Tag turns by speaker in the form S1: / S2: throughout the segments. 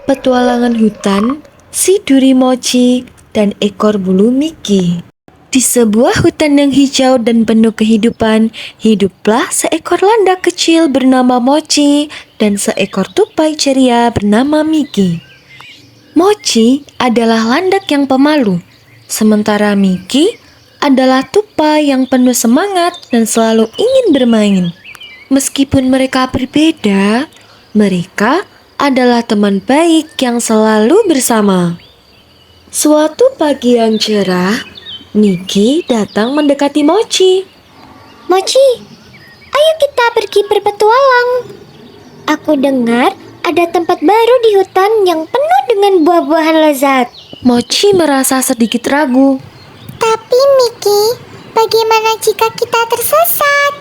S1: Petualangan hutan, si duri Mochi, dan ekor bulu Mickey. Di sebuah hutan yang hijau dan penuh kehidupan, hiduplah seekor landak kecil bernama Mochi dan seekor tupai ceria bernama Mickey. Mochi adalah landak yang pemalu, sementara Mickey adalah tupai yang penuh semangat dan selalu ingin bermain. Meskipun mereka berbeda, mereka adalah teman baik yang selalu bersama. Suatu pagi yang cerah, Mickey datang mendekati Mochi.
S2: Mochi, ayo kita pergi berpetualang. Aku dengar ada tempat baru di hutan yang penuh dengan buah-buahan lezat.
S1: Mochi merasa sedikit ragu.
S2: Tapi Mickey, bagaimana jika kita tersesat?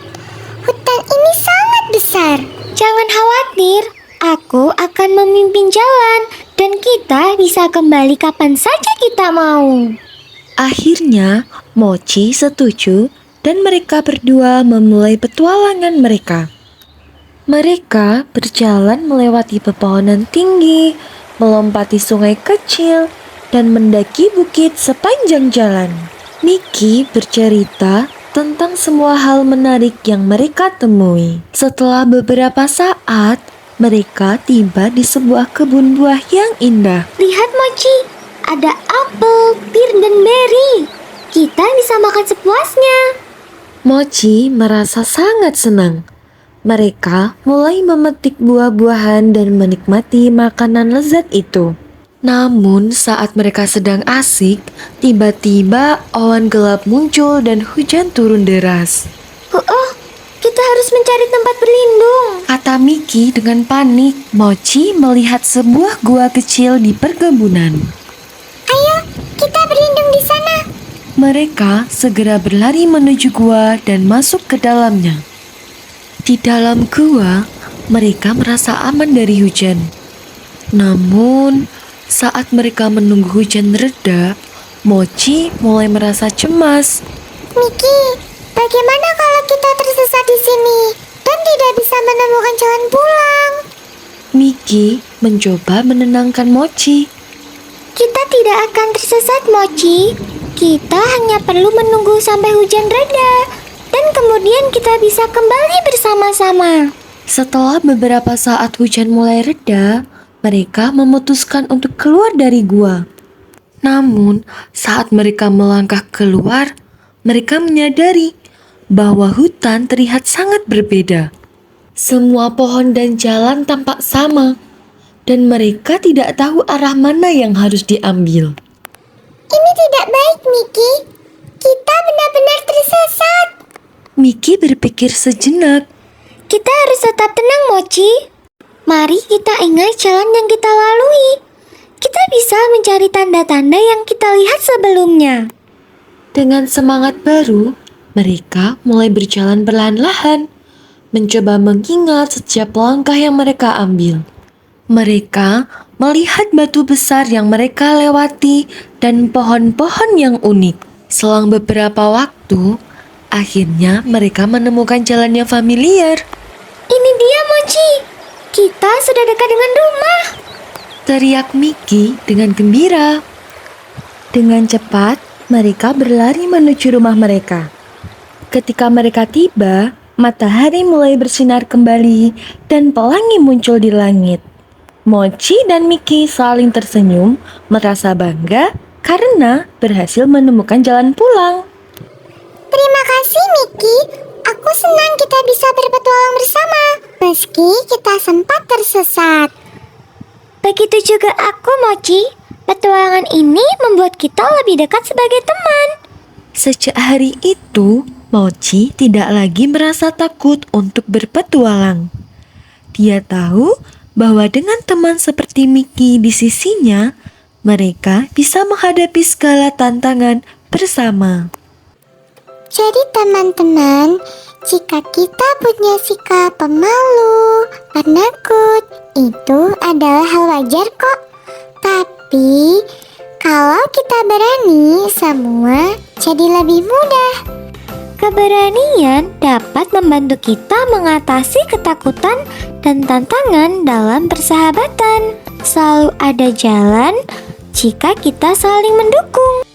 S2: Hutan ini sangat besar. Jangan khawatir, aku akan memimpin jalan dan kita bisa kembali kapan saja kita mau.
S1: Akhirnya, Mochi setuju dan mereka berdua memulai petualangan mereka. Mereka berjalan melewati pepohonan tinggi, melompati sungai kecil, dan mendaki bukit sepanjang jalan. Mickey bercerita tentang semua hal menarik yang mereka temui. Setelah beberapa saat, mereka tiba di sebuah kebun buah yang indah.
S2: Lihat Mochi, ada apel, pir, dan beri. Kita bisa makan sepuasnya.
S1: Mochi merasa sangat senang. Mereka mulai memetik buah-buahan dan menikmati makanan lezat itu. Namun saat mereka sedang asik, tiba-tiba awan gelap muncul dan hujan turun deras.
S2: Kita harus mencari tempat berlindung,
S1: Kata Mickey dengan panik. Mochi melihat sebuah gua kecil di perkebunan.
S2: Ayo, kita berlindung di sana.
S1: Mereka segera berlari menuju gua dan masuk ke dalamnya. Di dalam gua, mereka merasa aman dari hujan. Namun, saat mereka menunggu hujan reda, Mochi mulai merasa cemas.
S2: Mickey, bagaimana kalau kita tersesat di sini dan tidak bisa menemukan jalan pulang?
S1: Mickey mencoba menenangkan Mochi.
S2: Kita tidak akan tersesat, Mochi. Kita hanya perlu menunggu sampai hujan reda dan kemudian kita bisa kembali bersama-sama.
S1: Setelah beberapa saat hujan mulai reda, mereka memutuskan untuk keluar dari gua. Namun, saat mereka melangkah keluar, mereka menyadari bahwa hutan terlihat sangat berbeda. Semua pohon dan jalan tampak sama, dan mereka tidak tahu arah mana yang harus diambil.
S2: Ini tidak baik, Mickey. Kita benar-benar tersesat.
S1: Mickey berpikir sejenak.
S2: Kita harus tetap tenang, Mochi. Mari kita ingat jalan yang kita lalui. Kita bisa mencari tanda-tanda yang kita lihat sebelumnya.
S1: Dengan semangat baru, mereka mulai berjalan perlahan-lahan, mencoba mengingat setiap langkah yang mereka ambil. Mereka melihat batu besar yang mereka lewati dan pohon-pohon yang unik. Selang beberapa waktu, akhirnya mereka menemukan jalan yang familiar.
S2: Ini dia, Mochi. Kita sudah dekat dengan rumah.
S1: Teriak Mickey dengan gembira. Dengan cepat, mereka berlari menuju rumah mereka. Ketika mereka tiba, matahari mulai bersinar kembali dan pelangi muncul di langit. Mochi dan Mickey saling tersenyum, merasa bangga karena berhasil menemukan jalan pulang.
S2: Terima kasih, Mickey. Aku senang kita bisa berpetualang bersama, meski kita sempat tersesat. Begitu juga aku, Mochi. Petualangan ini membuat kita lebih dekat sebagai teman.
S1: Sejak hari itu, Mochi tidak lagi merasa takut untuk berpetualang. Dia tahu bahwa dengan teman seperti Mickey di sisinya, mereka bisa menghadapi segala tantangan bersama.
S2: Jadi teman-teman, jika kita punya sikap pemalu, penakut, itu adalah hal wajar kok. Tapi kalau kita berani, semua jadi lebih mudah. Keberanian dapat membantu kita mengatasi ketakutan dan tantangan dalam persahabatan. Selalu ada jalan jika kita saling mendukung.